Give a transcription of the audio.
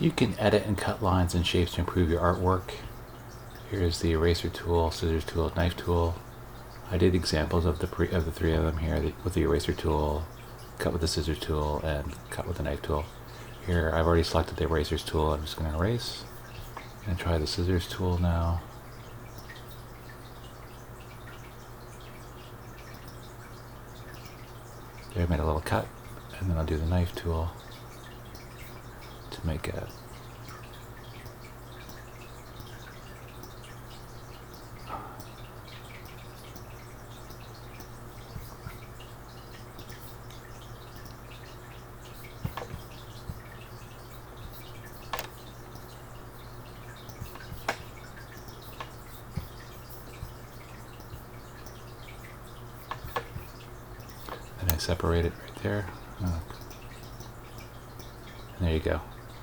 You can edit and cut lines and shapes to improve your artwork. Here's the eraser tool, scissors tool, knife tool. I did examples of the three of them here with the eraser tool, cut with the scissors tool, and cut with the knife tool. Here I've already selected the erasers tool. I'm just going to erase. I'm going to try the scissors tool now. There, I made a little cut, and then I'll do the knife tool to make a and I separate it right there. And there you go.